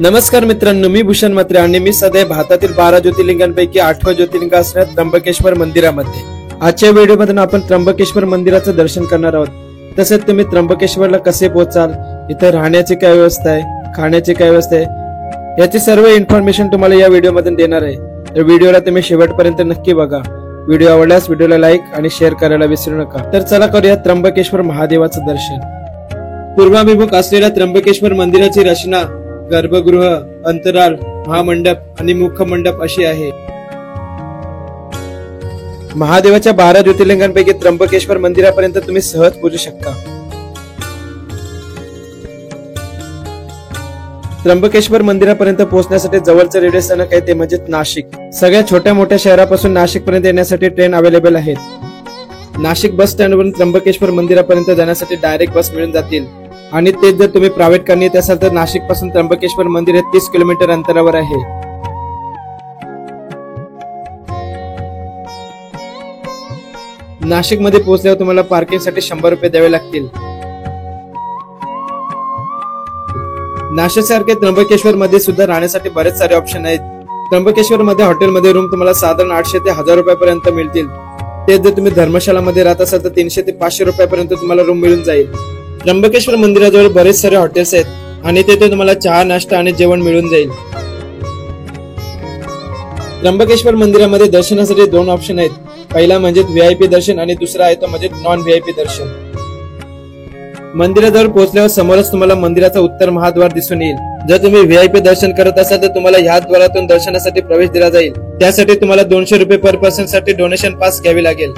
नमस्कार मित्रांनो, मी भूषण म्हात्रे आणि मी सध्या भारतातील 12 ज्योतिर्लिंगांपैकी 8वं ज्योतिर्लिंग असणाऱ्या त्र्यंबकेश्वर मंदिरामध्ये. आजच्या व्हिडिओमध्ये आपण त्र्यंबकेश्वर मंदिराचं दर्शन करणार आहोत. तसेच तुम्ही त्र्यंबकेश्वरला कसे पोहोचाल, इथे राहण्याची काय व्यवस्था आहे, खाण्याची काय व्यवस्था आहे, याची सर्व इन्फॉर्मेशन तुम्हाला या व्हिडिओमध्ये देणार आहे. तर व्हिडिओला तुम्ही शेवटपर्यंत नक्की बघा. व्हिडिओ आवडल्यास व्हिडिओला लाईक आणि शेअर करायला विसरू नका. तर चला करूया त्र्यंबकेश्वर महादेवाचं दर्शन. पूर्वाभिमुख असलेल्या त्र्यंबकेश्वर मंदिराची रचना गर्भगृह, अंतराल, महामंडप आणि मुखमंडप अशी आहे. महादेवाच्या 12 ज्योतिर्लिंगांपैकी त्र्यंबकेश्वर मंदिरापर्यंत तुम्ही सहज पोहोचू शकता. त्र्यंबकेश्वर मंदिरापर्यंत पोहोचण्यासाठी जवळचं रेल्वे स्थानक आहे ते म्हणजे नाशिक. सगळ्या छोट्या मोठ्या शहरापासून नाशिक पर्यंत येण्यासाठी ट्रेन अवेलेबल आहेत. नाशिक बस स्टँडवरून त्र्यंबकेश्वर मंदिरापर्यंत जाण्यासाठी डायरेक्ट बस मिळून जातील. आणि तेच जर तुम्ही प्रायव्हेट कारने येत असाल तर नाशिक पासून त्र्यंबकेश्वर मंदिर हे 30 किलोमीटर अंतरावर आहे. नाशिक मध्ये पोहोचल्यावर तुम्हाला पार्किंगसाठी 100 रुपये द्यावे लागतील. नाशिक सारखे त्र्यंबकेश्वर मध्ये सुद्धा राहण्यासाठी बरेच सारे ऑप्शन आहेत. त्र्यंबकेश्वर मध्ये हॉटेलमध्ये रूम तुम्हाला साधारण 800 ते 1000 रुपयापर्यंत मिळतील. तेच जर तुम्ही धर्मशाला मध्ये राहत असाल तर 300 ते 500 रुपयापर्यंत तुम्हाला रूम मिळून जाईल. त्र्यंबकेश्वर मंदिराजवळ बरेच सारे हॉटेल्स आहेत आणि तेथे तुम्हाला चहा, नाश्ता आणि जेवण मिळून जाईल. त्र्यंबकेश्वर मंदिरामध्ये दर्शनासाठी 2 ऑप्शन आहेत. पहिला म्हणजे व्हीआयपी दर्शन आणि दुसरा आहे तो म्हणजे नॉन व्हीआयपी दर्शन. मंदिराजवळ पोहोचल्यावर समोरच तुम्हाला मंदिराचा उत्तर महाद्वार दिसून येईल. जर तुम्ही व्हीआयपी दर्शन करत असाल तर तुम्हाला ह्या द्वारातून दर्शनासाठी प्रवेश दिला जाईल. त्यासाठी तुम्हाला 200 रुपये पर पर्सन साठी डोनेशन पास घ्यावी लागेल.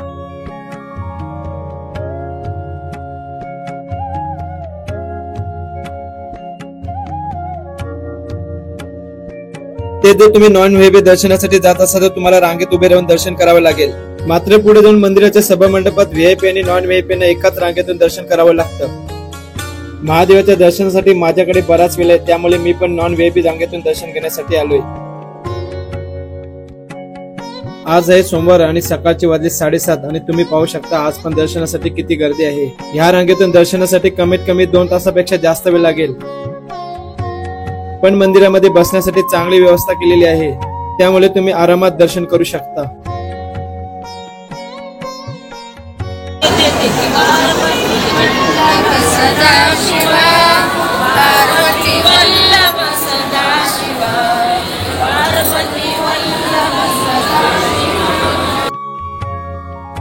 ते जर तुम्ही नॉन व्हीआयपी दर्शनासाठी जात असाल तर तुम्हाला रांगेत उभे राहून दर्शन करावे लागेल. मात्र पुढे जाऊन मंदिराच्या सभा मंडपात व्हीआयपी आणि नॉन व्हीआयपी एकाच रांगेतून दर्शन करावं लागतं. महादेवाच्या दर्शनासाठी माझ्याकडे बराच वेळ आहे, त्यामुळे मी पण नॉन व्हीआयपी रांगेतून दर्शन घेण्यासाठी आलोय. आज आहे सोमवार आणि सकाळचे वाजले 7:30 आणि तुम्ही पाहू शकता आज पण दर्शनासाठी किती गर्दी आहे. ह्या रांगेतून दर्शनासाठी कमीत कमी 2 तासापेक्षा जास्त वेळ लागेल. पण मंदिरामध्ये बसण्यासाठी चांगली व्यवस्था केलेली आहे, त्यामुळे तुम्ही आरामात दर्शन करू शकता.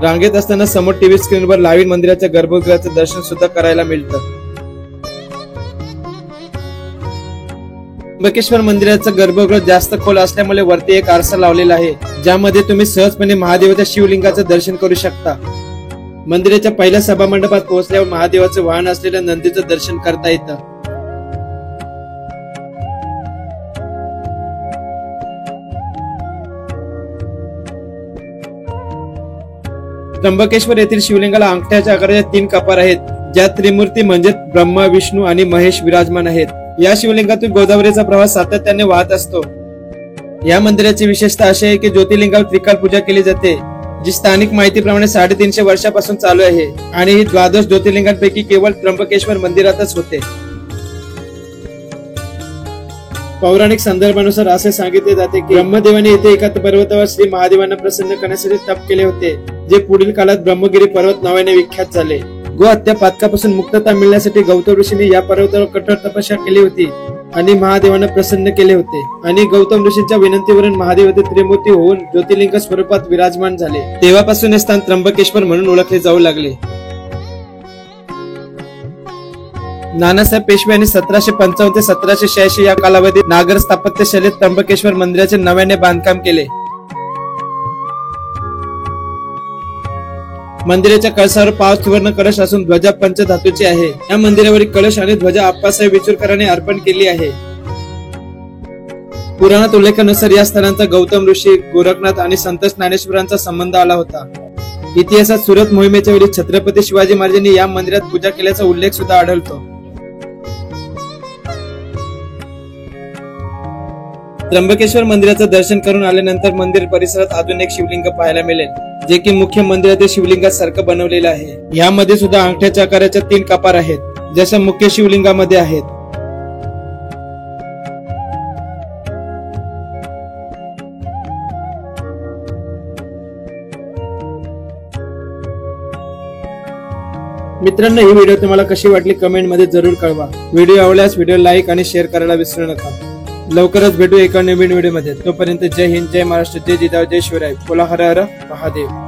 रांगेत असताना समोर टीव्ही स्क्रीनवर लाईव्ह मंदिराच्या गर्भगृहाचं दर्शन सुद्धा करायला मिळतं. त्र्यंबकेश्वर मंदिराचं गर्भगृह जास्त खोल असल्यामुळे वरती एक आरसा लावलेला आहे, ज्यामध्ये तुम्ही सहजपणे महादेवाच्या शिवलिंगाचं दर्शन करू शकता. मंदिराच्या पहिल्या सभा मंडपात पोहोचल्यावर महादेवाचं वाहन असलेल्या नंदीचं दर्शन करता येतं. त्र्यंबकेश्वर येथील शिवलिंगाला अंगठ्याच्या आकाराच्या 3 कपार आहेत, ज्यात त्रिमूर्ती म्हणजे ब्रह्मा, विष्णू आणि महेश विराजमान आहेत. या शिवलिंगातून गोदावरीचा प्रवाह सातत्याने वाहत असतो. या मंदिराची विशेषता अशी आहे की ज्योतिर्लिंगावर त्रिकाल पूजा केली जाते, जी स्थानिक माहितीप्रमाणे 350 वर्षापासून चालू आहे आणि ही 12 ज्योतिर्लिंगांपैकी केवळ त्र्यंबकेश्वर मंदिरातच होते. पौराणिक संदर्भानुसार असे सांगितले जाते की ब्रह्मदेवाने येथे एका पर्वतावर श्री महादेवांना प्रसन्न करण्यासाठी तप केले होते, जे पुढील काळात ब्रह्मगिरी पर्वत नावाने विख्यात झाले. गो हत्या पातकापासून मुक्तता मिळण्यासाठी गौतम ऋषींनी या पर्वतावर कठोर तपस्या केली होती आणि महादेवांना प्रसन्न केले होते. आणि गौतम ऋषींच्या विनंतीवरून महादेव त्रिमूर्ती होऊन ज्योतिर्लिंग स्वरूपात विराजमान झाले. तेव्हापासून हे स्थान त्र्यंबकेश्वर म्हणून ओळखले जाऊ लागले. नानासाहेब पेशवे यांनी 1755 ते 1786 या कालावधीत नागर स्थापत्य शैलीत त्र्यंबकेश्वर मंदिराचे नव्याने बांधकाम केले. मंदिराच्या कळसावर 5 सुवर्ण कलश असून ध्वजा पंचधातूची आहे. या मंदिरावरील कलश आणि ध्वजा आप्पासाहेब विचूरकरांनी अर्पण केली आहे. पुराणात उल्लेखानुसार या स्थळांचा गौतम ऋषी, गोरखनाथ आणि संत ज्ञानेश्वरांचा संबंध आला होता. इतिहासात सुरत मोहिमेच्या वेळी छत्रपती शिवाजी महाराजांनी या मंदिरात पूजा केल्याचा उल्लेख सुद्धा आढळतो. त्र्यंबकेश्वर मंदिराचं दर्शन करून आल्यानंतर मंदिर परिसरात अजून एक शिवलिंग पाहायला मिळेल, जे की मुख्य मंदिरातील शिवलिंगासारखं बनवलेलं आहे. यामध्ये सुद्धा अंगठ्याच्या आकाराच्या 3 कपार आहेत, जशा मुख्य शिवलिंगामध्ये आहेत. मित्रांनो, ही व्हिडिओ तुम्हाला कशी वाटली कमेंट मध्ये जरूर कळवा. व्हिडिओ आवडल्यास व्हिडिओ लाईक आणि शेअर करायला विसरू नका. लवकरच भेटू एका नवीन व्हिडिओ मध्ये. तोपर्यंत जय हिंद, जय महाराष्ट्र, जय जिजाऊ, जय शिवराय. बोला हर हर महादेव.